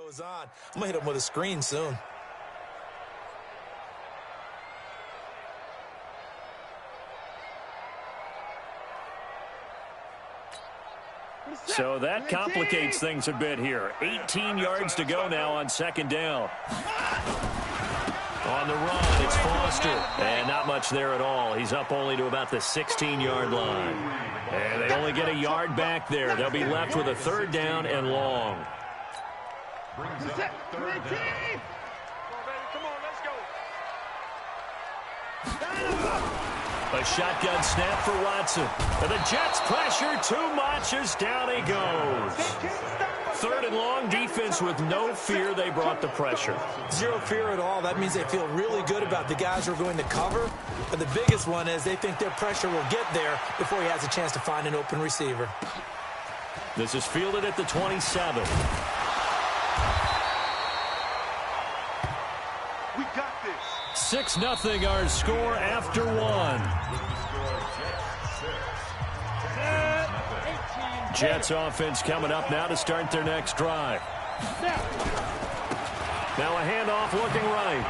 goes on. I'm going to hit him with a screen soon. So that complicates things a bit here. 18 yards to go now on second down. On the run, it's Foster. And not much there at all. He's up only to about the 16-yard line. And they only get a yard back there. They'll be left with a third down and long. A shotgun snap for Watson. And the Jets pressure too much as down he goes. Third and long, defense with no fear. They brought the pressure. Zero fear at all. That means they feel really good about the guys who are going to cover. But the biggest one is they think their pressure will get there before he has a chance to find an open receiver. This is fielded at the 27. We got this. 6-0 our score after one. Jets offense coming up now to start their next drive. Now a handoff looking right.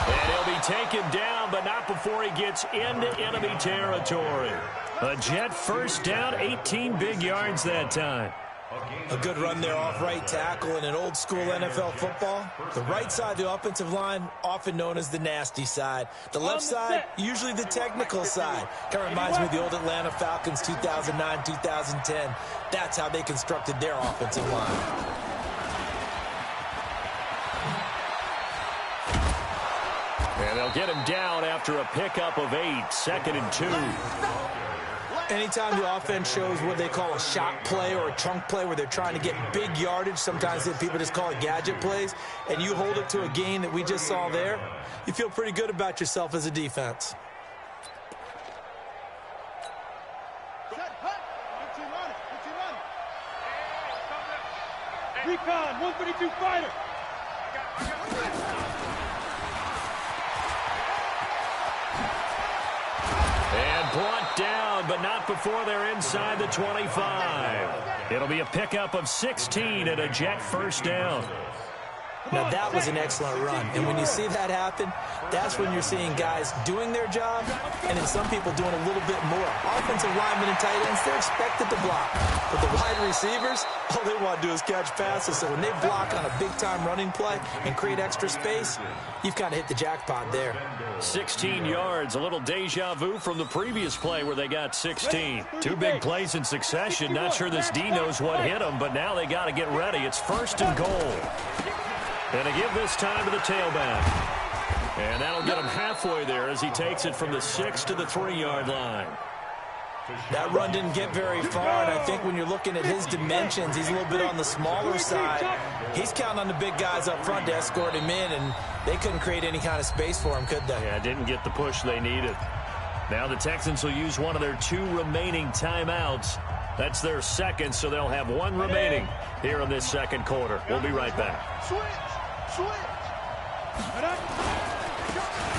And he'll be taken down, but not before he gets into enemy territory. A Jet first down, 18 big yards that time. A good run there off right tackle in an old-school NFL football. The right side of the offensive line, often known as the nasty side. The left side, usually the technical side. Kind of reminds me of the old Atlanta Falcons 2009, 2010. That's how they constructed their offensive line. And they'll get him down after a pickup of 8, 2nd and 2. Anytime the offense shows what they call a shot play or a chunk play where they're trying to get big yardage, sometimes people just call it gadget plays, and you hold it to a gain that we just saw there, you feel pretty good about yourself as a defense. Recon, 132 fighter. And brought down, but not before they're inside the 25. It'll be a pickup of 16 and a Jet first down. Now, that was an excellent run. And when you see that happen, that's when you're seeing guys doing their job and then some people doing a little bit more. Offensive linemen and tight ends, they're expected to block. But the wide receivers, all they want to do is catch passes. So when they block on a big-time running play and create extra space, you've kind of hit the jackpot there. 16 yards, a little deja vu from the previous play where they got 16. Two big plays in succession. Not sure this D knows what hit them, but now they got to get ready. It's first and goal. And to give this time to the tailback. And that'll get him halfway there as he takes it from the 6 to the 3-yard line. That run didn't get very far, and I think when you're looking at his dimensions, he's a little bit on the smaller side. He's counting on the big guys up front to escort him in, and they couldn't create any kind of space for him, could they? Yeah, didn't get the push they needed. Now the Texans will use one of their 2 remaining timeouts. That's their second, so they'll have 1 remaining here in this second quarter. We'll be right back. Switch.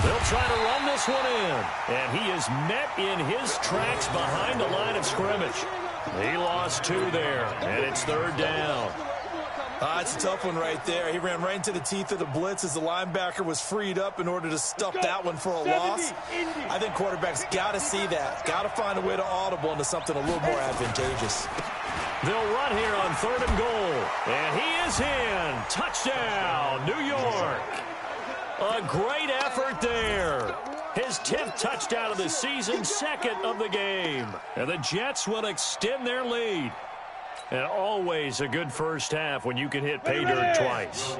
They'll try to run this one in. And he is met in his tracks behind the line of scrimmage. He lost 2 there, and it's third down. It's a tough one right there. He ran right into the teeth of the blitz as the linebacker was freed up in order to stuff that one for a loss. I think quarterbacks got to see that. Got to find a way to audible into something a little more advantageous. They'll run here on third and goal. And he is in. Touchdown, New York. A great effort there. His 10th touchdown of the season, 2nd of the game. And the Jets will extend their lead. And always a good first half when you can hit pay dirt twice.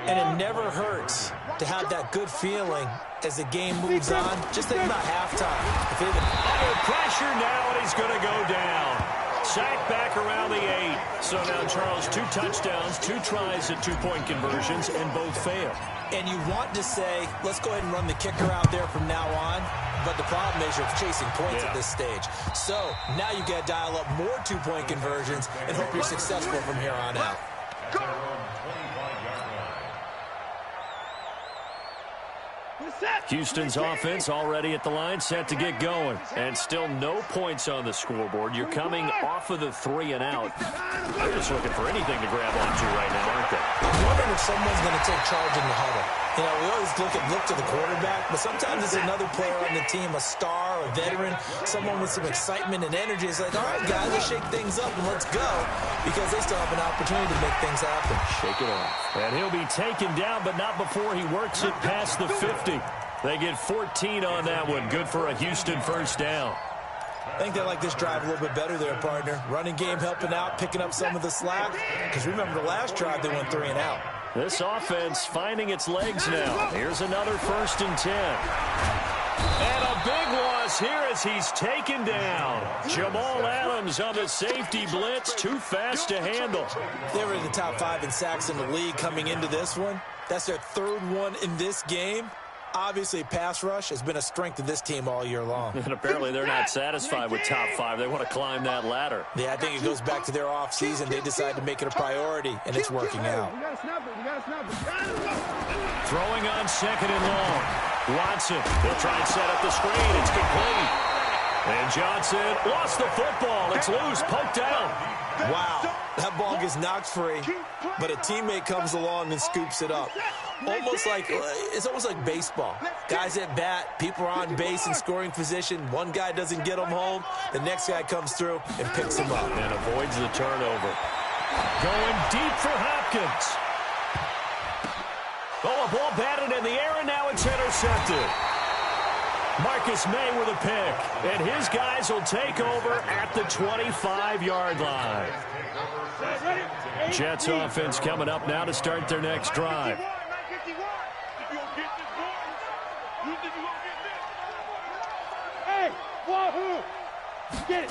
And it never hurts to have that good feeling as the game moves on. Just think about halftime. Under pressure now, and he's going to go down. Sacked back around the 8. So now, Charles, 2 touchdowns, 2 tries at 2-point conversions, and both fail. And you want to say, let's go ahead and run the kicker out there from now on. But the problem is you're chasing points at this stage. So now you got to dial up more 2-point conversions and hope you're successful from here on out. Houston's offense already at the line, set to get going. And still no points on the scoreboard. You're coming off of the 3 and out. They're just looking for anything to grab onto right now, aren't they? I'm wondering if someone's going to take charge in the huddle. You know, we always look to the quarterback, but sometimes it's another player on the team, a star, a veteran, someone with some excitement and energy. It's like, all right, guys, let's shake things up and let's go, because they still have an opportunity to make things happen. Shake it off. And he'll be taken down, but not before he works it past the 50. They get 14 on that one. Good for a Houston first down. I think they like this drive a little bit better there, partner. Running game helping out, picking up some of the slack. Because remember, the last drive, they went 3 and out. This offense finding its legs now. Here's another 1st and 10. And a big loss here as he's taken down. Jamal Adams on the safety blitz. Too fast to handle. They were in the top 5 in sacks in the league coming into this one. That's their 3rd one in this game. Obviously, pass rush has been a strength of this team all year long. And apparently they're not satisfied with top 5. They want to climb that ladder. Yeah, I think it goes back to their offseason. They decided to make it a priority, and it's working out. Throwing on 2nd and long. Watson, they'll try and set up the screen. It's complete. And Johnson lost the football. It's loose, poked out. Wow, that ball gets knocked free, but a teammate comes along and scoops it up. It's almost like baseball. Guys at bat, people are on base in scoring position. One guy doesn't get them home. The next guy comes through and picks him up. And avoids the turnover. Going deep for Hopkins. Oh, a ball batted in the air, and now it's intercepted. Marcus May with a pick, and his guys will take over at the 25-yard line. Jets offense coming up now to start their next drive. Get it.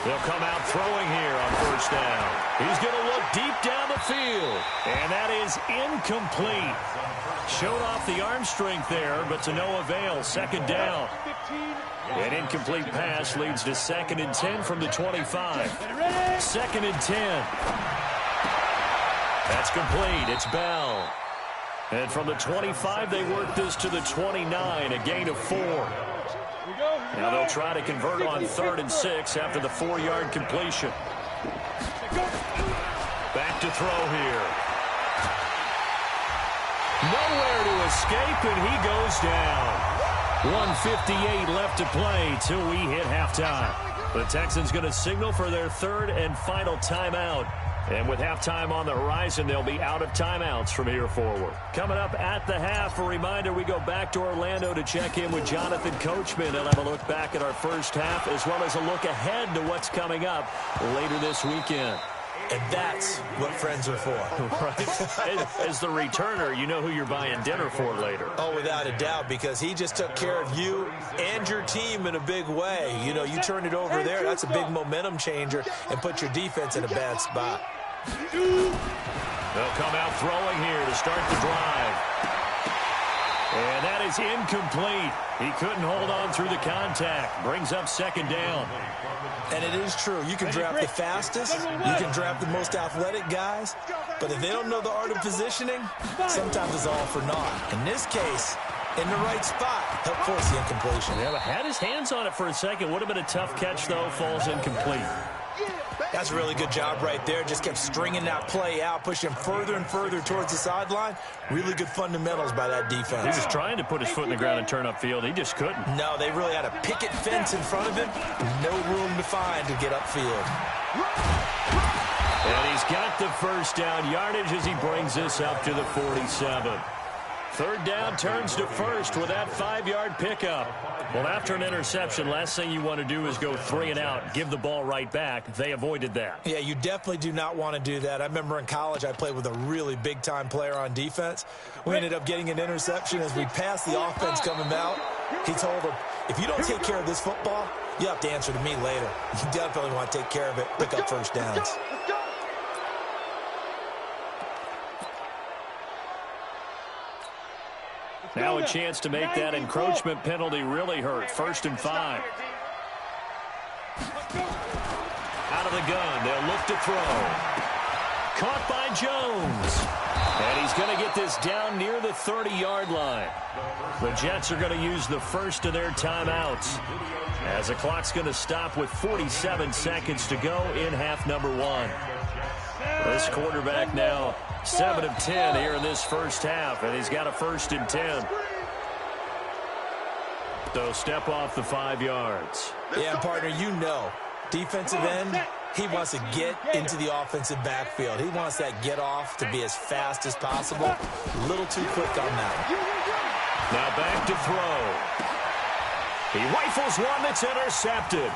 They'll come out throwing here on 1st down. He's going to look deep down the field. And that is incomplete. Showed off the arm strength there, but to no avail. 2nd down. An incomplete pass leads to 2nd and 10 from the 25. 2nd and 10. That's complete. It's Bell. And from the 25, they work this to the 29, a gain of 4. Now they'll try to convert on 3rd and 6 after the 4-yard completion. Back to throw here. Nowhere to escape, and he goes down. 1:58 left to play till we hit halftime. The Texans going to signal for their 3rd and final timeout. And with halftime on the horizon, they'll be out of timeouts from here forward. Coming up at the half, a reminder, we go back to Orlando to check in with Jonathan Coachman. He'll have a look back at our first half, as well as a look ahead to what's coming up later this weekend. And that's what friends are for. Right. As the returner, you know who you're buying dinner for later. Oh, without a doubt, because he just took care of you and your team in a big way. You know, you turn it over there, that's a big momentum changer, and put your defense in a bad spot. They'll come out throwing here to start the drive. And that is incomplete. He couldn't hold on through the contact. Brings up 2nd down. And it is true. You can draft the fastest. You can draft the most athletic guys. But if they don't know the art of positioning, sometimes it's all for naught. In this case, in the right spot, help force the incompletion. Yeah, but had his hands on it for a second. Would have been a tough catch, though. Falls incomplete. That's a really good job right there. Just kept stringing that play out, pushing further and further towards the sideline. Really good fundamentals by that defense. He was trying to put his foot in the ground and turn upfield. He just couldn't. No, they really had a picket fence in front of him. No room to find to get upfield. And he's got the 1st down yardage as he brings this up to the 47. 3rd down turns to 1st with that 5-yard pickup. Well, after an interception, last thing you want to do is go 3 and out, give the ball right back. They avoided that. Yeah, you definitely do not want to do that. I remember in college I played with a really big-time player on defense. We ended up getting an interception as we passed the offense coming out. He told him, if you don't take care of this football, you have to answer to me later. You definitely want to take care of it, pick up 1st downs. Now a chance to make that encroachment penalty really hurt. 1st and 5. Out of the gun. They'll look to throw. Caught by Jones. And he's going to get this down near the 30-yard line. The Jets are going to use the first of their timeouts, as the clock's going to stop with 47 seconds to go in half number one. This quarterback now 7 of 10 here in this first half, and he's got a 1st and 10. So step off the 5 yards. Yeah, partner, you know, defensive end, he wants to get into the offensive backfield. He wants that get off to be as fast as possible. A little too quick on that. Now back to throw. He rifles one that's intercepted.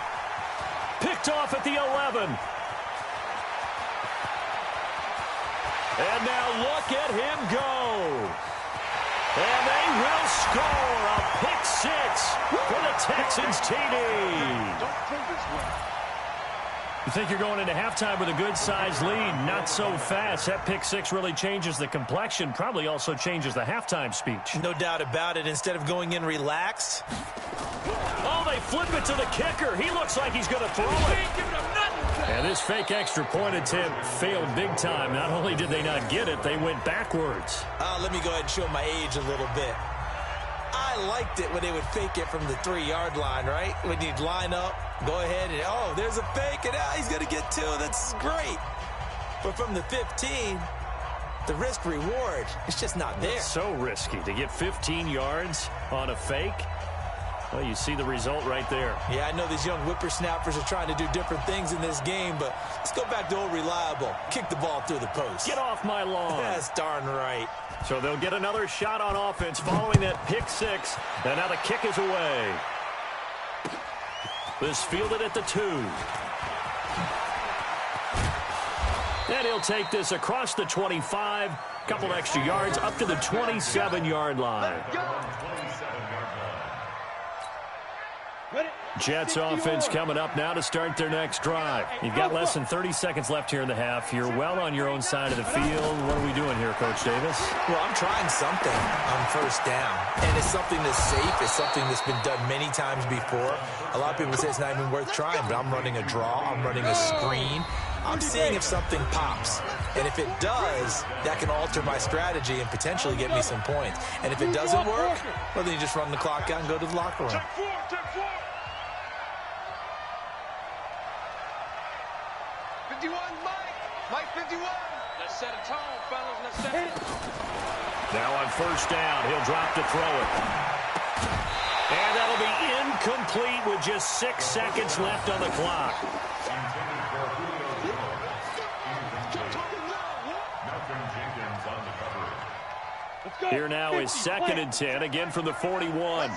Picked off at the 11. And now look at him go. And they will score a pick 6 for the Texans TD. You think you're going into halftime with a good-sized lead? Not so fast. That pick 6 really changes the complexion, probably also changes the halftime speech. No doubt about it. Instead of going in relaxed. Oh, they flip it to the kicker. He looks like he's going to throw it. And this fake extra point attempt failed big time. Not only did they not get it, they went backwards. Let me go ahead and show my age a little bit. I liked it when they would fake it from the 3-yard line, right? When you'd line up, go ahead and, oh, there's a fake, and he's going to get 2. That's great. But from the 15, the risk-reward, it's just not there. It's so risky to get 15 yards on a fake. Well, you see the result right there. Yeah, I know these young whippersnappers are trying to do different things in this game, but let's go back to old reliable. Kick the ball through the post. Get off my lawn. That's darn right. So they'll get another shot on offense following that pick 6. And now the kick is away. This fielded at the 2. And he'll take this across the 25. Couple extra yards up to the 27-yard line. Jets offense coming up now to start their next drive. You've got less than 30 seconds left here in the half. You're well on your own side of the field. What are we doing here, Coach Davis? Well, I'm trying something on first down. And it's something that's safe. It's something that's been done many times before. A lot of people say it's not even worth trying, but I'm running a draw. I'm running a screen. I'm seeing if something pops. And if it does, that can alter my strategy and potentially get me some points. And if it doesn't work, well, then you just run the clock out and go to the locker room. Mike 51. Let's set a tone, fellas. Let's set it. Now on first down, he'll drop to throw it. And that'll be incomplete with just 6 seconds left on the clock. Here now is 2nd and 10, again from the 41.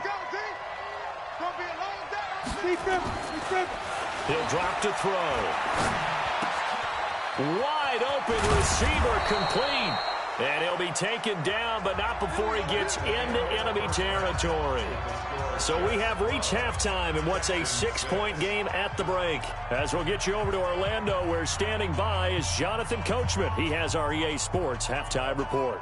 He'll drop to throw. Wide open receiver complete. And he'll be taken down, but not before he gets into enemy territory. So we have reached halftime in what's a 6-point game at the break. As we'll get you over to Orlando, where standing by is Jonathan Coachman. He has our EA Sports Halftime Report.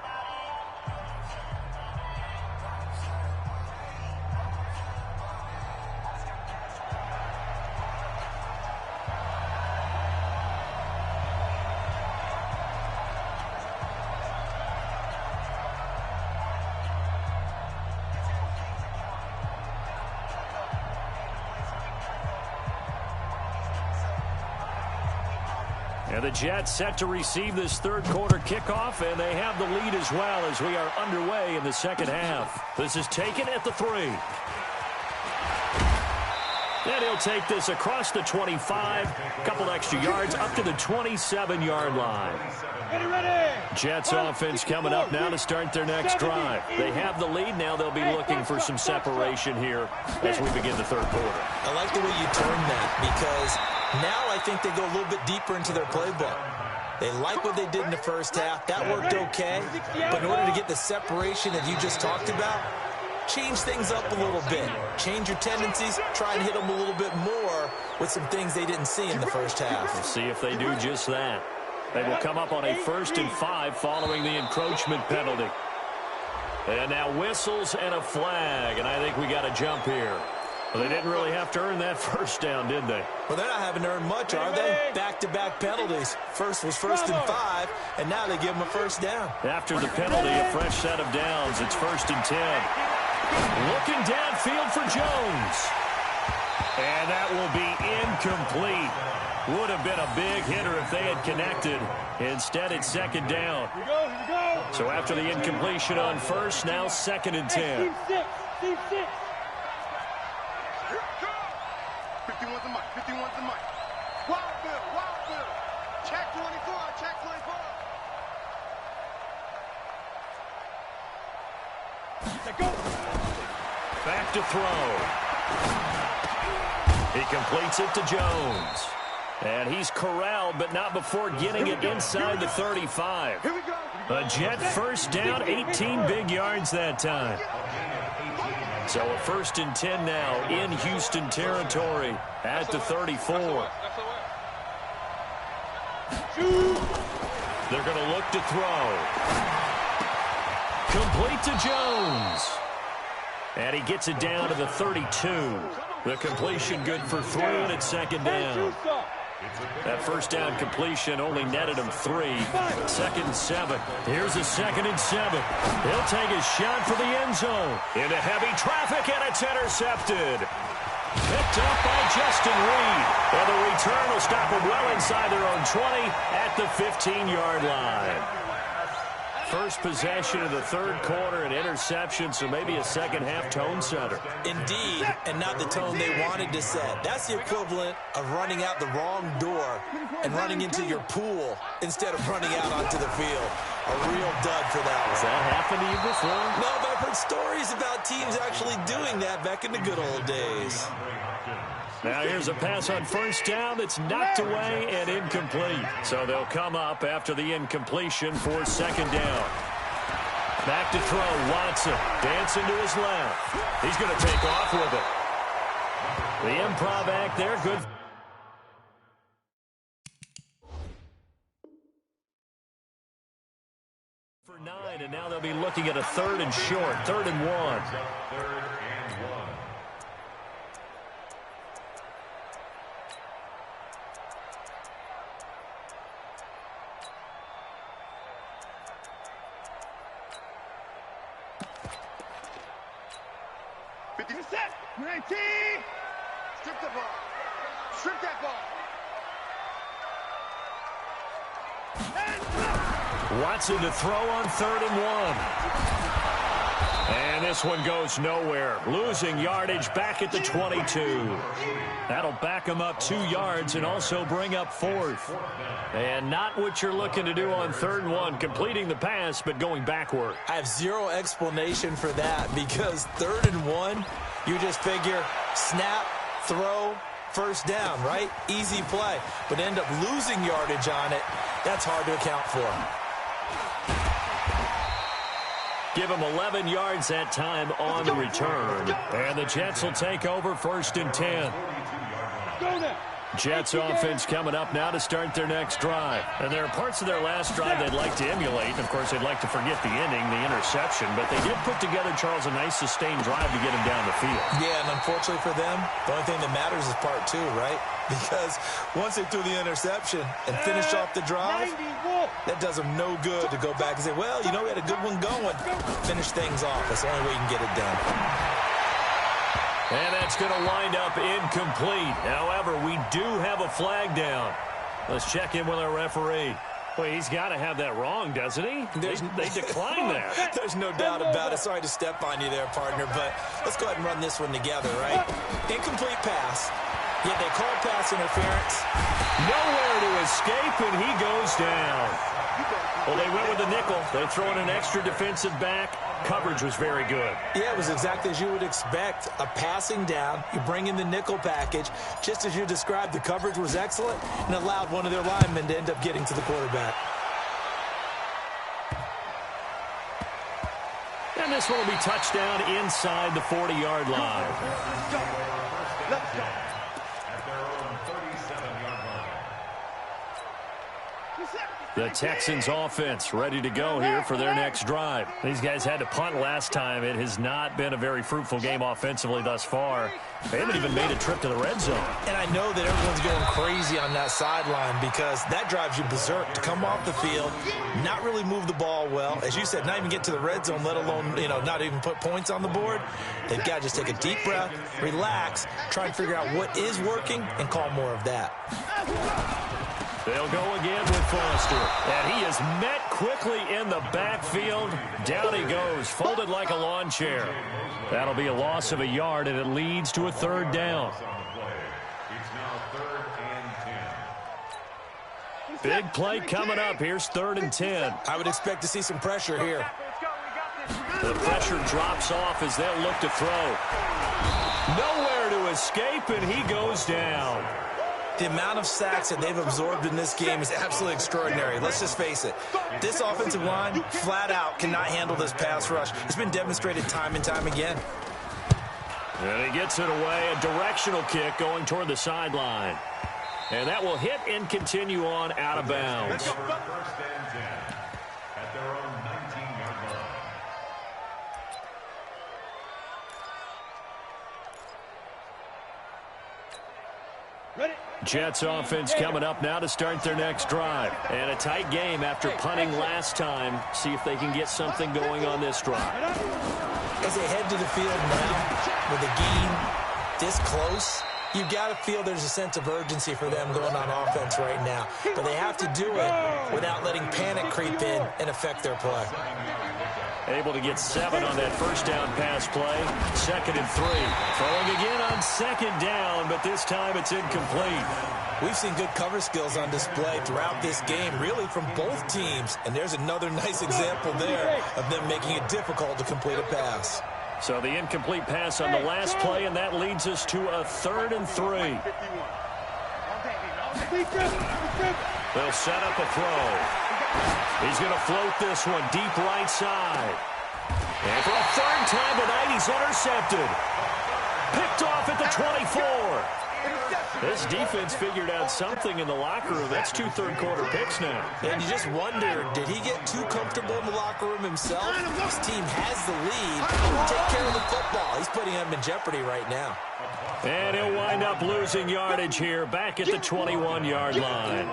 And the Jets set to receive this third-quarter kickoff, and they have the lead as well as we are underway in the second half. This is taken at the 3. And he'll take this across the 25, couple extra yards up to the 27-yard line. Jets offense coming up now to start their next drive. They have the lead. Now they'll be looking for some separation here as we begin the third quarter. I like the way you turn that, because now I think they go a little bit deeper into their playbook. They like what they did in the first half. That worked okay. But in order to get the separation that you just talked about, change things up a little bit. Change your tendencies. Try and hit them a little bit more with some things they didn't see in the first half. We'll see if they do just that. They will come up on a 1st and 5 following the encroachment penalty. And now whistles and a flag, and I think we got a jump here. Well, they didn't really have to earn that first down, did they? Well, they're not having to earn much, are they? Back-to-back penalties. First was 1st and 5, and now they give them a first down. After the penalty, a fresh set of downs. It's 1st and 10. Looking downfield for Jones. And that will be incomplete. Would have been a big hitter if they had connected. Instead, it's 2nd down. Here we go. So after the incompletion on first, now 2nd and 10. Team 6. Team 6. 51's the mic. 51's the mic. Wild Bill. Wild Bill. Check 24. Check 24. Let go. Back to throw. He completes it to Jones. And he's corralled, but not before getting it inside the 35. Here we go. A Jet first down, 18 big yards that time. So a 1st and 10 now in Houston territory at the 34. They're going to look to throw. Complete to Jones. And he gets it down to the 32. The completion good for 3, and it's 2nd down. That first down completion only netted him 3. 2nd and 7. Here's a 2nd and 7. He'll take a shot for the end zone. Into heavy traffic, and it's intercepted. Picked up by Justin Reed. And the return will stop him well inside their own 20 at the 15-yard line. First possession of the 3rd quarter, an interception, so maybe a second-half tone setter. Indeed, and not the tone they wanted to set. That's the equivalent of running out the wrong door and running into your pool instead of running out onto the field. A real dud for that one. Has that happened to you before? No, but I've heard stories about teams actually doing that back in the good old days. Now here's a pass on first down that's knocked away and incomplete. So they'll come up after the incompletion for 2nd down. Back to throw, Watson. Dancing to his left. He's going to take off with it. The improv act there, good. For 9, and now they'll be looking at a 3rd and short, 3rd and 1. Set. 19. Strip the ball. Strip that ball. Watson to throw on 3rd and 1. And this one goes nowhere. Losing yardage back at the 22. That'll back him up 2 yards and also bring up 4th. And not what you're looking to do on 3rd and 1, completing the pass but going backward. I have zero explanation for that because 3rd and 1, you just figure snap, throw, first down, right? Easy play. But end up losing yardage on it. That's hard to account for. Give him 11 yards that time on the return. And the Jets will take over 1st and 10. Go now. Jets offense coming up now to start their next drive. And there are parts of their last drive they'd like to emulate. Of course, they'd like to forget the inning, the interception. But they did put together, Charles, a nice sustained drive to get him down the field. Yeah, and unfortunately for them, the only thing that matters is part 2, right? Because once they threw the interception and finished off the drive, that does them no good to go back and say, well, you know, we had a good one going. Finish things off. That's the only way you can get it done. And that's going to wind up incomplete. However, we do have a flag down. Let's check in with our referee. Well, he's got to have that wrong, doesn't he? They declined that. There's no doubt about it. Sorry to step on you there, partner, but let's go ahead and run this one together, right? Incomplete pass. Yet they call pass interference. Nowhere to escape, and he goes down. Well, they went with the nickel. They throw in an extra defensive back. Coverage was very good. Yeah, it was exactly as you would expect. A passing down. You bring in the nickel package. Just as you described, the coverage was excellent and allowed one of their linemen to end up getting to the quarterback. And this one will be touchdown inside the 40-yard line. Let's go. At their own 37-yard line. The Texans offense ready to go here for their next drive. These guys had to punt last time. It has not been a very fruitful game offensively thus far. They haven't even made a trip to the red zone. And I know that everyone's going crazy on that sideline because that drives you berserk to come off the field, not really move the ball well. As you said, not even get to the red zone, let alone, not even put points on the board. They've got to just take a deep breath, relax, try and figure out what is working, and call more of that. They'll go again with Foster. And he is met quickly in the backfield. Down he goes, folded like a lawn chair. That'll be a loss of a yard, and it leads to a third down. Big play coming up. Here's 3rd and 10. I would expect to see some pressure here. The pressure drops off as they'll look to throw. Nowhere to escape, and he goes down. The amount of sacks that they've absorbed in this game is absolutely extraordinary. Let's just face it. This offensive line, flat out, cannot handle this pass rush. It's been demonstrated time and time again. And he gets it away. A directional kick going toward the sideline. And that will hit and continue on out of bounds. Jets offense coming up now to start their next drive. And a tight game after punting last time. See if they can get something going on this drive. As they head to the field now with a game this close, you've got to feel there's a sense of urgency for them going on offense right now. But they have to do it without letting panic creep in and affect their play. Able to get 7 on that first down pass play. 2nd and 3. Throwing again on 2nd down, but this time it's incomplete. We've seen good cover skills on display throughout this game, really from both teams. And there's another nice example there of them making it difficult to complete a pass. So the incomplete pass on the last play, and that leads us to a 3rd and 3. They'll set up a throw. He's going to float this one deep right side. And for a 3rd time tonight, he's intercepted. Picked off at the 24. This defense figured out something in the locker room. That's 2 third-quarter picks now. And you just wonder, did he get too comfortable in the locker room himself? His team has the lead. Take care of the football. He's putting them in jeopardy right now. And he'll wind up losing yardage here back at the 21-yard line.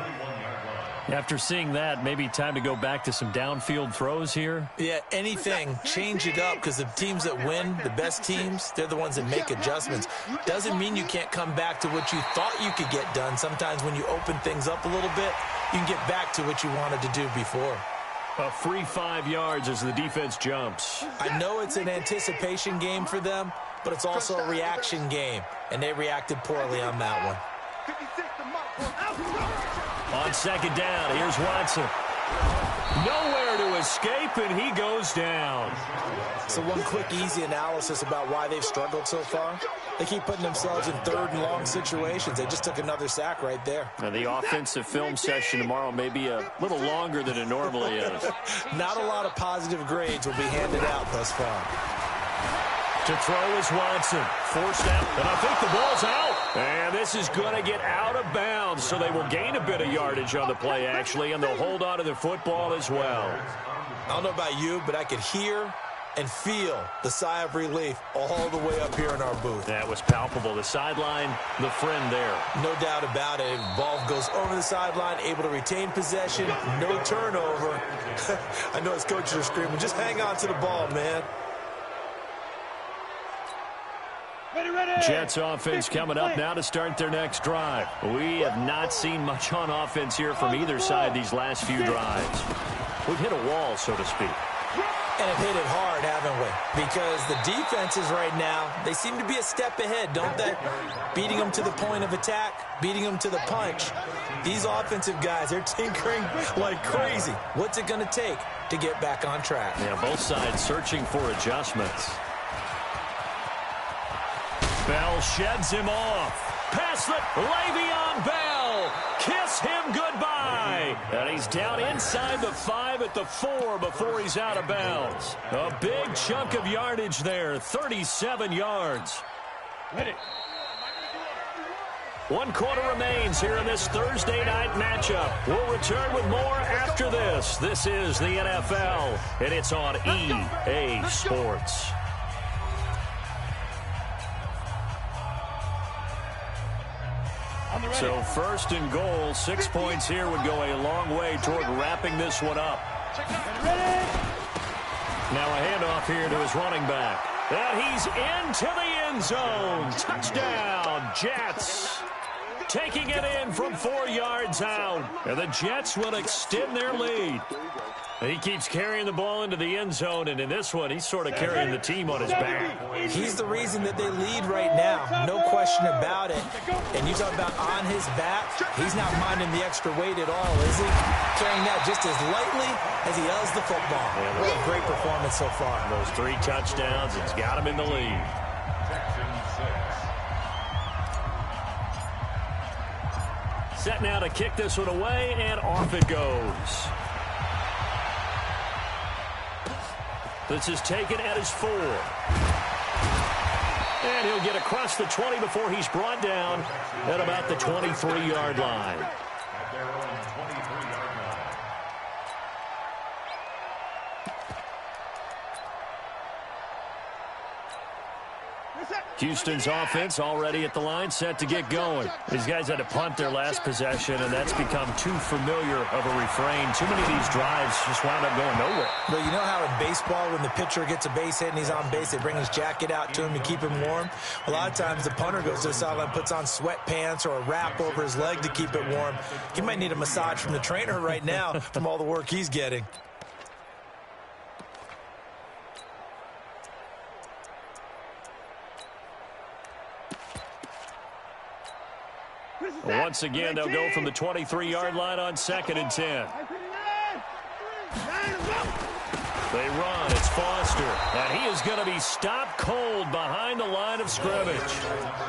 After seeing that, maybe time to go back to some downfield throws here. Yeah, anything. Change it up because the teams that win, the best teams, they're the ones that make adjustments. Doesn't mean you can't come back to what you thought you could get done. Sometimes when you open things up a little bit, you can get back to what you wanted to do before. A free 5 yards as the defense jumps. I know it's an anticipation game for them, but it's also a reaction game, and they reacted poorly on that one. On 2nd down, here's Watson. Nowhere to escape, and he goes down. So one quick, easy analysis about why they've struggled so far. They keep putting themselves in 3rd and long situations. They just took another sack right there. Now, the offensive film session tomorrow may be a little longer than it normally is. Not a lot of positive grades will be handed out thus far. To throw is Watson. Forced out, and I think the ball's out. And this is going to get out of bounds, so they will gain a bit of yardage on the play, actually, and they'll hold on to the football as well. I don't know about you, but I could hear and feel the sigh of relief all the way up here in our booth. That was palpable. The sideline, the friend there. No doubt about it. Ball goes over the sideline, able to retain possession, no turnover. I know his coaches are screaming, just hang on to the ball, man. Jets offense coming up now to start their next drive. We have not seen much on offense here from either side these last few drives. We've hit a wall, so to speak. And have hit it hard, haven't we? Because the defenses right now, they seem to be a step ahead, don't they? Beating them to the point of attack, beating them to the punch. These offensive guys, they're tinkering like crazy. What's it going to take to get back on track? Yeah, both sides searching for adjustments. Bell sheds him off. Pass the Le'Veon Bell. Kiss him goodbye. And he's down inside the 5 at the 4 before he's out of bounds. A big chunk of yardage there, 37 yards. 1 quarter remains here in this Thursday night matchup. We'll return with more after this. This is the NFL, and it's on EA Sports. So 1st and goal, 6 points here would go a long way toward wrapping this one up. Now a handoff here to his running back. And he's into the end zone. Touchdown, Jets. Taking it in from 4 yards out. And the Jets will extend their lead. He keeps carrying the ball into the end zone, and in this one, he's sort of carrying the team on his back. He's the reason that they lead right now. No question about it. And you talk about on his back, he's not minding the extra weight at all, is he? Carrying that just as lightly as he does the football. Yeah, what a great performance so far. Those 3 touchdowns, it's got him in the lead. Set now to kick this one away, and off it goes. This is taken at his 4. And he'll get across the 20 before he's brought down at about the 23-yard line. Houston's offense already at the line, set to get going. These guys had to punt their last possession, and that's become too familiar of a refrain. Too many of these drives just wound up going nowhere. But you know how in baseball, when the pitcher gets a base hit and he's on base, they bring his jacket out to him to keep him warm? A lot of times the punter goes to the sideline, puts on sweatpants or a wrap over his leg to keep it warm. He might need a massage from the trainer right now from all the work he's getting. Once again, they'll go from the 23-yard line on 2nd and 10. They run. It's Foster. And he is going to be stopped cold behind the line of scrimmage.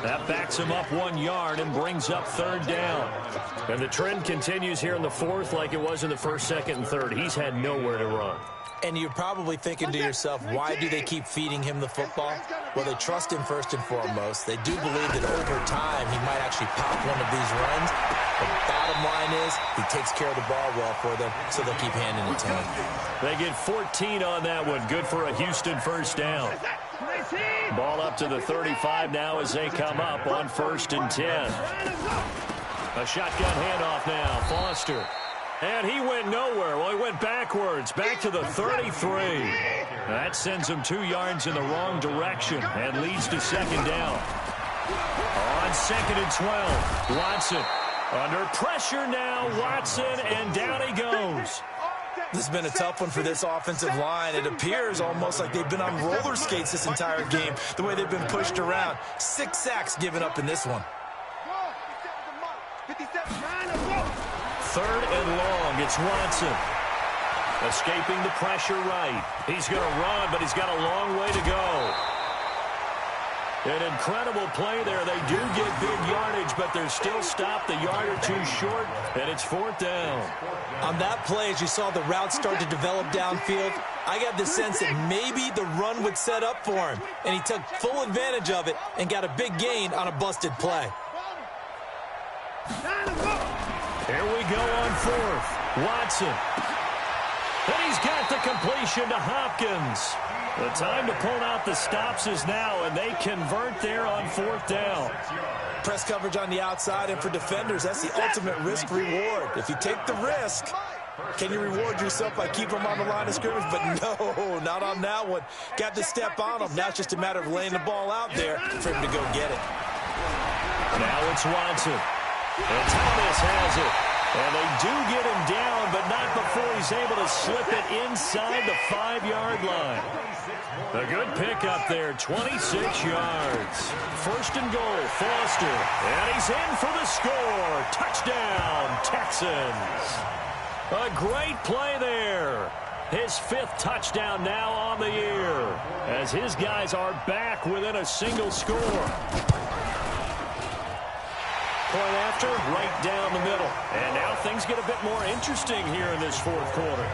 That backs him up 1 yard and brings up 3rd down. And the trend continues here in the 4th like it was in the 1st, 2nd, and 3rd. He's had nowhere to run. And you're probably thinking to yourself, why do they keep feeding him the football? Well, they trust him first and foremost. They do believe that over time he might actually pop one of these runs. The bottom line is he takes care of the ball well for them, so they'll keep handing it to him. They get 14 on that one. Good for a Houston 1st down. Ball up to the 35 now as they come up on 1st and 10. A shotgun handoff now. Foster. And he went nowhere. Well, he went backwards, back to the 33. That sends him 2 yards in the wrong direction and leads to 2nd down. On 2nd and 12, Watson under pressure now. Watson, and down he goes. This has been a tough one for this offensive line. It appears almost like they've been on roller skates this entire game, the way they've been pushed around. 6 sacks given up in this one. 3rd and long. It's Watson. Escaping the pressure right. He's going to run, but he's got a long way to go. An incredible play there. They do get big yardage, but they're still stopped a yard or 2 short, and it's 4th down. On that play, as you saw the route start to develop downfield, I got the sense that maybe the run would set up for him, and he took full advantage of it and got a big gain on a busted play. Here we go on 4th. Watson. And he's got the completion to Hopkins. The time to pull out the stops is now, and they convert there on 4th down. Press coverage on the outside, and for defenders, that's the ultimate risk-reward. If you take the risk, can you reward yourself by keeping them on the line of scrimmage? But no, not on that one. Got to step on them. Now it's just a matter of laying the ball out there for him to go get it. Now it's Watson. And Thomas has it. And they do get him down, but not before he's able to slip it inside the 5-yard line. A good pickup there, 26 yards. 1st and goal, Foster. And he's in for the score. Touchdown, Texans. A great play there. His 5th touchdown now on the year, as his guys are back within a single score. Point after, right down the middle. And now things get a bit more interesting here in this 4th quarter.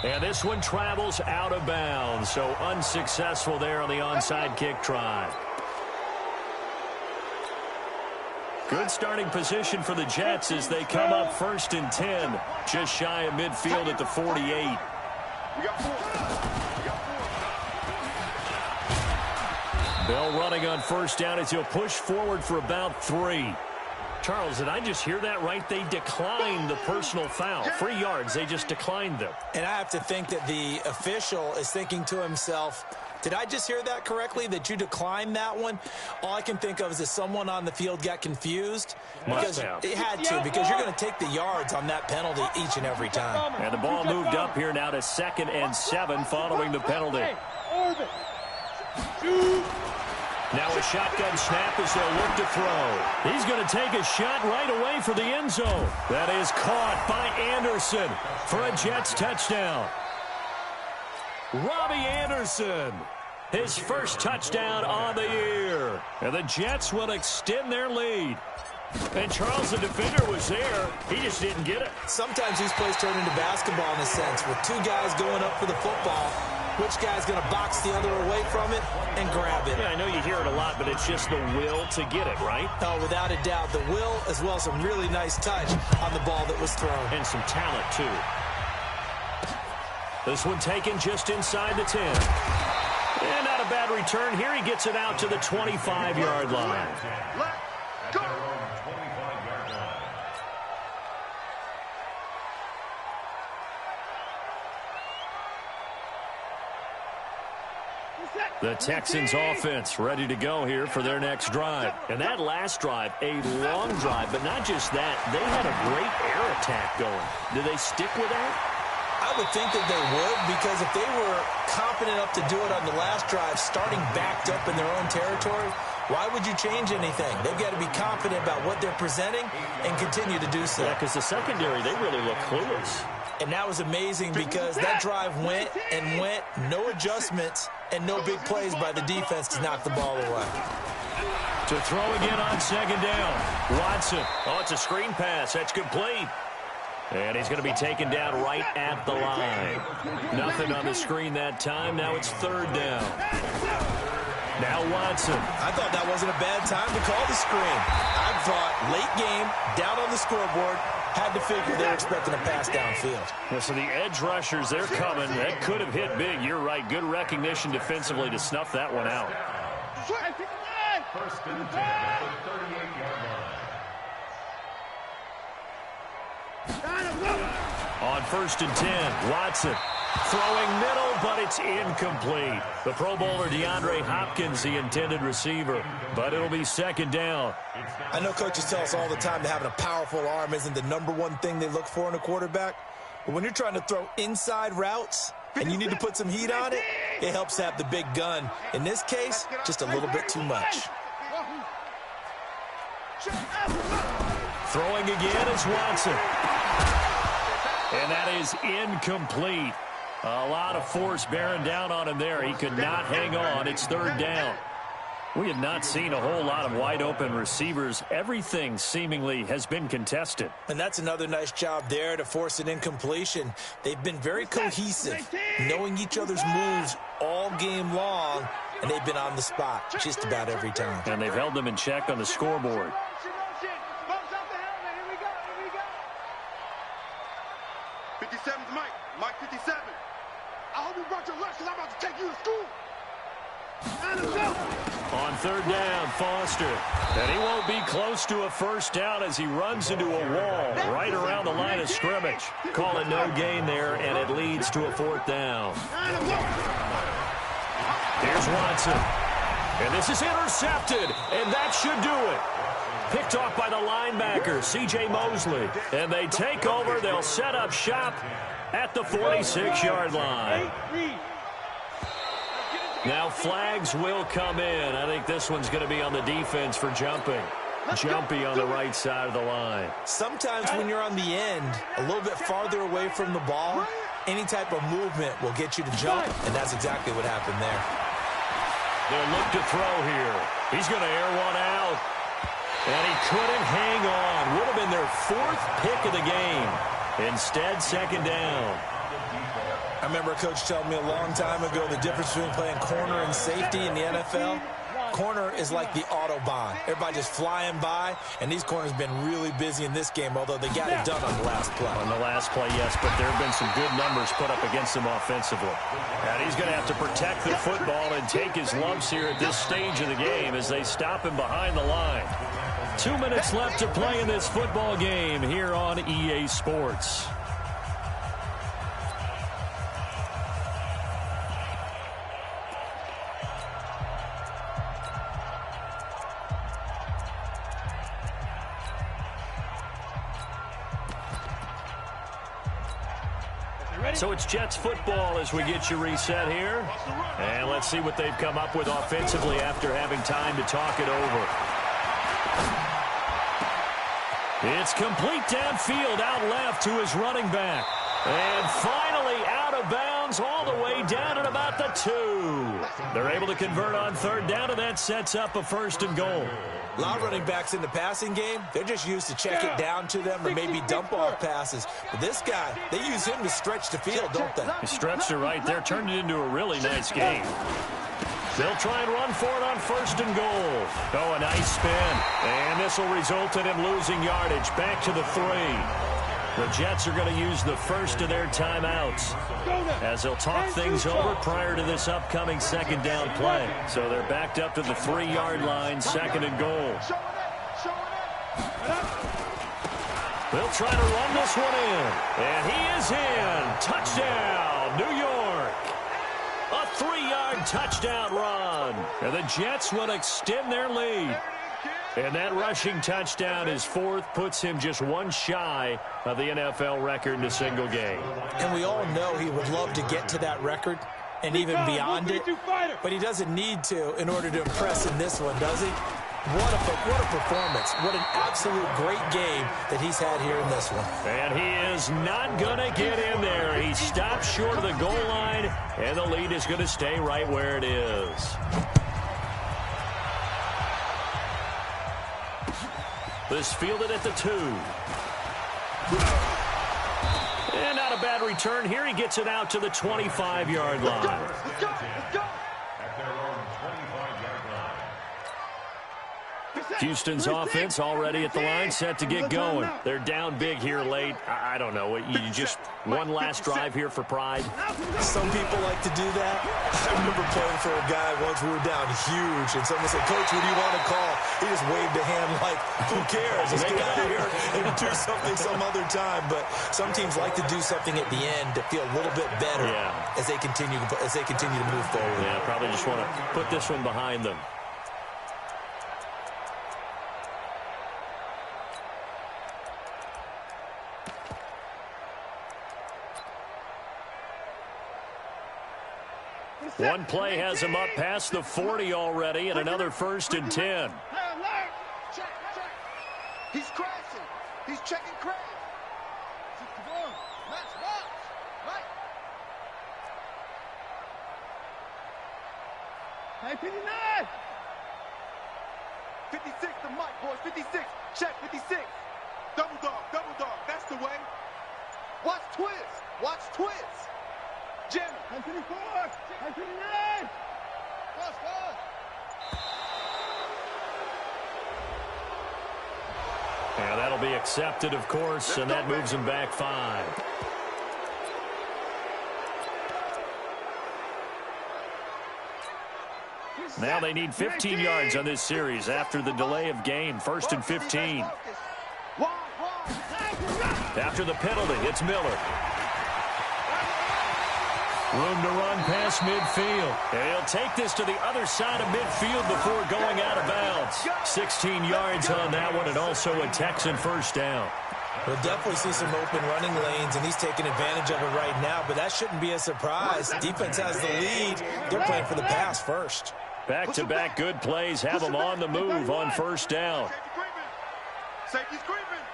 And this one travels out of bounds, so unsuccessful there on the onside kick try. Good starting position for the Jets as they come up 1st and 10, just shy of midfield at the 48. Bell running on 1st down as he'll push forward for about 3. Charles, did I just hear that right? They declined the personal foul. 3 yards, they just declined them. And I have to think that the official is thinking to himself, did I just hear that correctly, that you declined that one? All I can think of is that someone on the field got confused. Because it had to, because you're going to take the yards on that penalty each and every time. And the ball moved up here now to 2nd and 7 following the penalty. Now a shotgun snap as they'll look to throw. He's going to take a shot right away for the end zone. That is caught by Anderson for a Jets touchdown. Robbie Anderson, his first touchdown on the year. And the Jets will extend their lead. And Charles, the defender, was there. He just didn't get it. Sometimes these plays turn into basketball in a sense, with 2 guys going up for the football. Which guy's going to box the other away from it and grab it? Yeah, I know you hear it a lot, but it's just the will to get it, right? Oh, without a doubt. The will, as well as some really nice touch on the ball that was thrown. And some talent, too. This one taken just inside the 10. And not a bad return here. He gets it out to the 25-yard line. Let's go. The Texans offense ready to go here for their next drive. And that last drive, a long drive, but not just that. They had a great air attack going. Do they stick with that? I would think that they would, because if they were confident enough to do it on the last drive, starting backed up in their own territory, why would you change anything? They've got to be confident about what they're presenting and continue to do so. Yeah, because the secondary, they really look clueless. And that was amazing because that drive went and went, no adjustments, and no big plays by the defense to knock the ball away. To throw again on 2nd down. Watson. Oh, it's a screen pass. That's complete. And he's going to be taken down right at the line. Nothing on the screen that time. Now it's 3rd down. Now Watson. I thought that wasn't a bad time to call the screen. I thought late game, down on the scoreboard, had to figure they're expecting a pass downfield. Yeah, so the edge rushers, they're coming. That could have hit big. You're right. Good recognition defensively to snuff that one out. 1st and 10 at the 38-yard line. On 1st and 10, Watson throwing middle, but it's incomplete. The Pro Bowler DeAndre Hopkins, the intended receiver, but it'll be 2nd down. I know coaches tell us all the time that having a powerful arm isn't the #1 thing they look for in a quarterback, but when you're trying to throw inside routes and you need to put some heat on it, it helps to have the big gun. In this case, just a little bit too much. Throwing again is Watson. And that is incomplete. A lot of force bearing down on him there. He could not hang on. It's 3rd down. We have not seen a whole lot of wide-open receivers. Everything seemingly has been contested. And that's another nice job there to force an incompletion. They've been very cohesive, knowing each other's moves all game long, and they've been on the spot just about every time. And they've held them in check on the scoreboard. 57's Mike. Mike 57. I hope you brought your lunch because I'm about to take you to school. On 3rd down, Foster. And he won't be close to a 1st down as he runs into a wall right around the line of scrimmage. Call it no gain there, and it leads to a 4th down. Here's Watson. And this is intercepted, and that should do it. Picked off by the linebacker, C.J. Mosley. And they take over. They'll set up shop at the 46-yard line. Now flags will come in. I think this one's going to be on the defense for jumping. Jumpy on the right side of the line. Sometimes when you're on the end, a little bit farther away from the ball, any type of movement will get you to jump, and that's exactly what happened there. They'll look to throw here. He's going to air one out. And he couldn't hang on. Would have been their 4th pick of the game. Instead, 2nd down. I remember a coach telling me a long time ago the difference between playing corner and safety in the NFL. Corner is like the Autobahn. Everybody just flying by, and these corners have been really busy in this game, although they got it done on the last play. On the last play, yes, but there have been some good numbers put up against him offensively. And he's going to have to protect the football and take his lumps here at this stage of the game as they stop him behind the line. 2 minutes left to play in this football game here on EA Sports. So it's Jets football as we get you reset here. And let's see what they've come up with offensively after having time to talk it over. It's complete downfield, out left to his running back. And finally out of bounds all the way down at about the 2. They're able to convert on third down, and that sets up a 1st and goal. A lot of running backs in the passing game, they're just used to check it down to them or maybe dump off passes. But this guy, they use him to stretch the field, don't they? He stretched it right there, turned it into a really nice game. They'll try and run for it on 1st and goal. Oh, a nice spin. And this will result in him losing yardage. Back to the 3. The Jets are going to use the first of their timeouts as they'll talk things over prior to this upcoming 2nd down play. So they're backed up to the 3-yard line, 2nd and goal. They'll try to run this one in. And he is in. Touchdown, New York. A 3-yard touchdown run. And the Jets will extend their lead. And that rushing touchdown is 4th, puts him just one shy of the NFL record in a single game. And we all know he would love to get to that record and even beyond it, but he doesn't need to in order to impress in this one, does he? What a performance. What an absolute great game that he's had here in this one. And he is not going to get in there. He stops short of the goal line, and the lead is going to stay right where it is. This fielded at the 2. And not a bad return here. He gets it out to the 25-yard line. At their own 25-yard line. Houston's offense already at the line, set to get going. They're down big here late. I don't know. You just one last drive here for pride. Some people like to do that. I remember playing for a guy once. We were down huge, and someone said, "Coach, what do you want to call?" He just waved a hand like, "Who cares? Let's get out of here and do something some other time." But some teams like to do something at the end to feel a little bit better as they continue to move forward. Yeah, probably just want to put this one behind them. One play has him up past the 40 already, and another 1st and 10. Check. He's crashing. He's checking crash. 61. Max box. Right. Hey, 59. 56, the mic, boys. 56. Check, 56. Double dog. That's the way. Watch twist. Jimmy. 54. 59. Cross. Yeah, that'll be accepted, of course, and that moves him back 5. Now they need 15 yards on this series after the delay of game. 1st and 15. After the penalty, it's Miller. Room to run past midfield. And he'll take this to the other side of midfield before going out of bounds. 16 yards on that one, and also a Texan 1st down. We'll definitely see some open running lanes, and he's taking advantage of it right now, but that shouldn't be a surprise. Defense has the lead. They're playing for the pass first. Back-to-back good plays have them on the move on 1st down. Safety's creeping.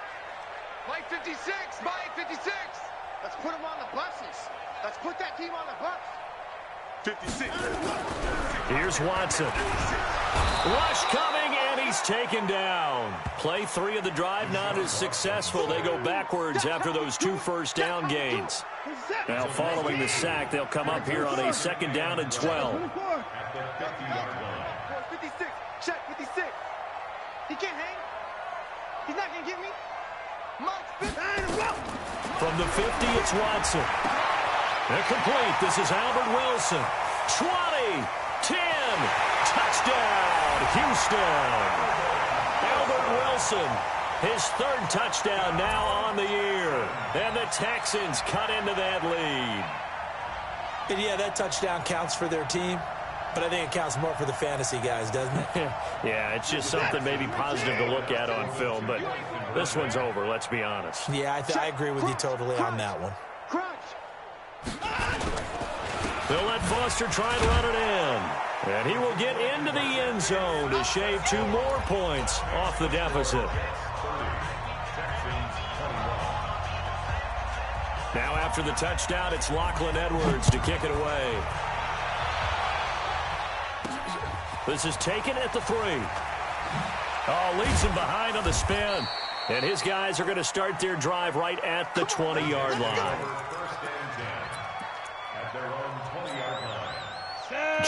Play 56. Play 56. Let's put him on the buses. Let's put that team on the bus. 56. Here's Watson. Rush coming, and he's taken down. Play 3 of the drive not as successful. They go backwards after those 2 first-down gains. Now, following the sack, they'll come up here on a 2nd down and 12. 56. Check 56. He can't hang. He's not going to get me. From the 50, it's Watson. Incomplete. This is Albert Wilson. 20, 10, touchdown, Houston. Albert Wilson, his 3rd touchdown now on the year. And the Texans cut into that lead. And yeah, that touchdown counts for their team, but I think it counts more for the fantasy guys, doesn't it? Yeah, it's just something maybe positive to look at on film, but this one's over, let's be honest. Yeah, I agree with you totally on that one. They'll let Foster try and run it in. And he will get into the end zone to shave 2 more points off the deficit. Now after the touchdown, it's Lachlan Edwards to kick it away. This is taken at the 3. Oh, leads him behind on the spin. And his guys are going to start their drive right at the 20-yard line.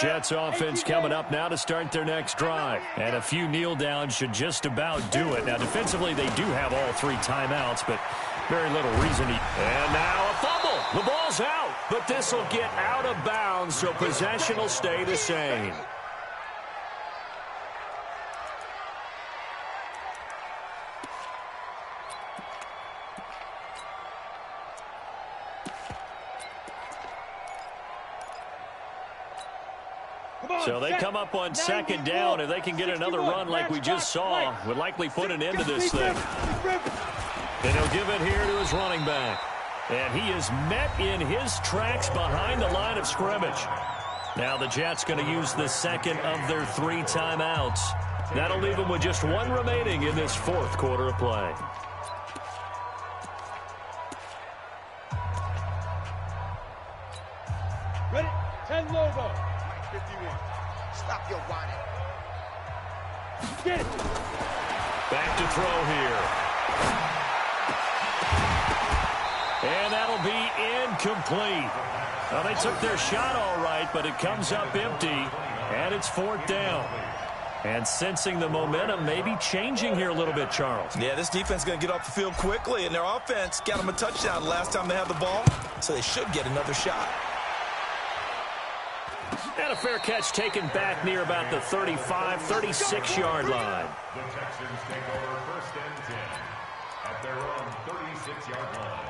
Jets offense coming up now to start their next drive. And a few kneel downs should just about do it. Now, defensively, they do have all 3 timeouts, but very little reason to... And now a fumble. The ball's out, but this will get out of bounds, so possession will stay the same. So they come up on 2nd down. If they can get another run like we just saw, would likely put an end to this thing. And he'll give it here to his running back. And he is met in his tracks behind the line of scrimmage. Now the Jets going to use the 2nd of their 3 timeouts. That'll leave them with just 1 remaining in this 4th quarter of play. Ready? 10 logo. 51. Stop your whining. Get it. Back to throw here. And that'll be incomplete. Well, they took their shot all right, but it comes up empty, and it's 4th down. And sensing the momentum maybe changing here a little bit, Charles. Yeah, this defense is going to get off the field quickly, and their offense got them a touchdown the last time they had the ball, so they should get another shot. And a fair catch taken back near about the 35, 36-yard line. The Texans take over 1st and 10 at their own 36-yard line.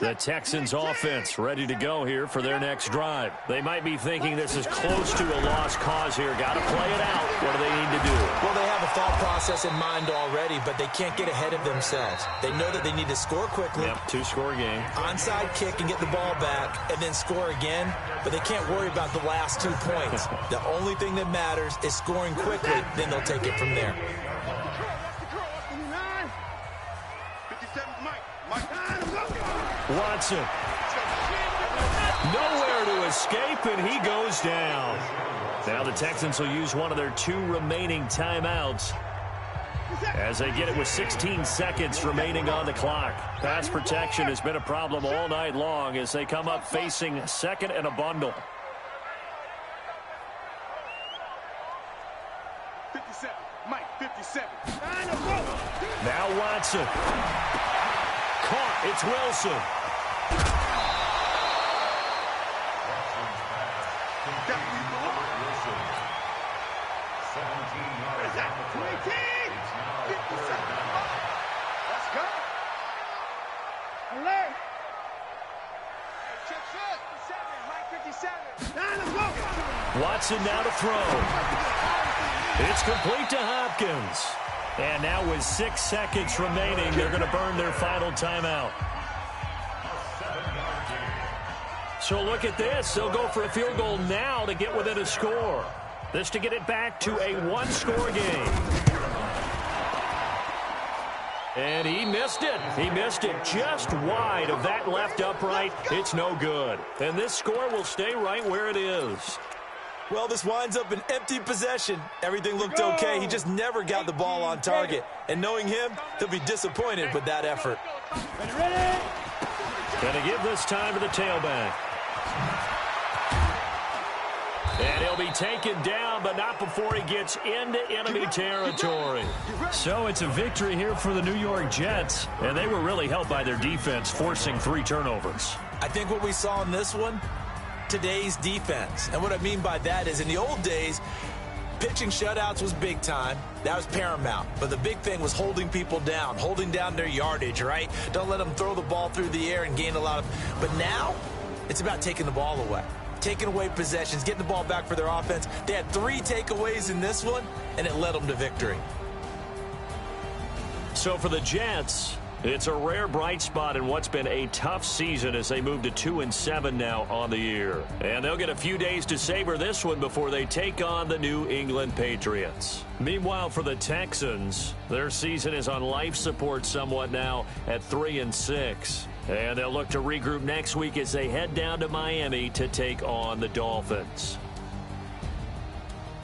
The Texans offense ready to go here for their next drive. They might be thinking this is close to a lost cause here. Got to play it out. What do they need to do? Well, they have a thought process in mind already, but they can't get ahead of themselves. They know that they need to score quickly. Yep, 2-score game. Onside kick and get the ball back and then score again, but they can't worry about the last 2 points. The only thing that matters is scoring quickly, then they'll take it from there. Watson. Nowhere to escape, and he goes down. Now the Texans will use one of their 2 remaining timeouts as they get it with 16 seconds remaining on the clock. Pass protection has been a problem all night long as they come up facing 2nd and a bundle. 57. Mike, 57. Now Watson. Caught. It's Wilson. Let's go. Alert. Check 57. Mike, 57. Watson now to throw. It's complete to Hopkins. And now with 6 seconds remaining, they're going to burn their final timeout. So look at this. They'll go for a field goal now to get within a score. This to get it back to a 1-score game. And he missed it. He missed it just wide of that left upright. It's no good. And this score will stay right where it is. Well, this winds up an empty possession. Everything looked okay. He just never got the ball on target. And knowing him, he'll be disappointed with that effort. Going to give this time to the tailback. And he'll be taken down, but not before he gets into enemy territory. So it's a victory here for the New York Jets, and they were really helped by their defense, forcing 3 turnovers. I think what we saw in this one, today's defense. And what I mean by that is in the old days, pitching shutouts was big time. That was paramount. But the big thing was holding people down, holding down their yardage, right? Don't let them throw the ball through the air and gain a lot of... But now, it's about taking the ball away. Taking away possessions, getting the ball back for their offense. They had 3 takeaways in this one, and it led them to victory. So for the Jets, it's a rare bright spot in what's been a tough season as they move to 2-7 now on the year. And they'll get a few days to savor this one before they take on the New England Patriots. Meanwhile, for the Texans, their season is on life support somewhat now at 3-6. And they'll look to regroup next week as they head down to Miami to take on the Dolphins.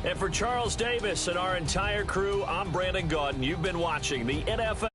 And for Charles Davis and our entire crew, I'm Brandon Gaudin. You've been watching the NFL.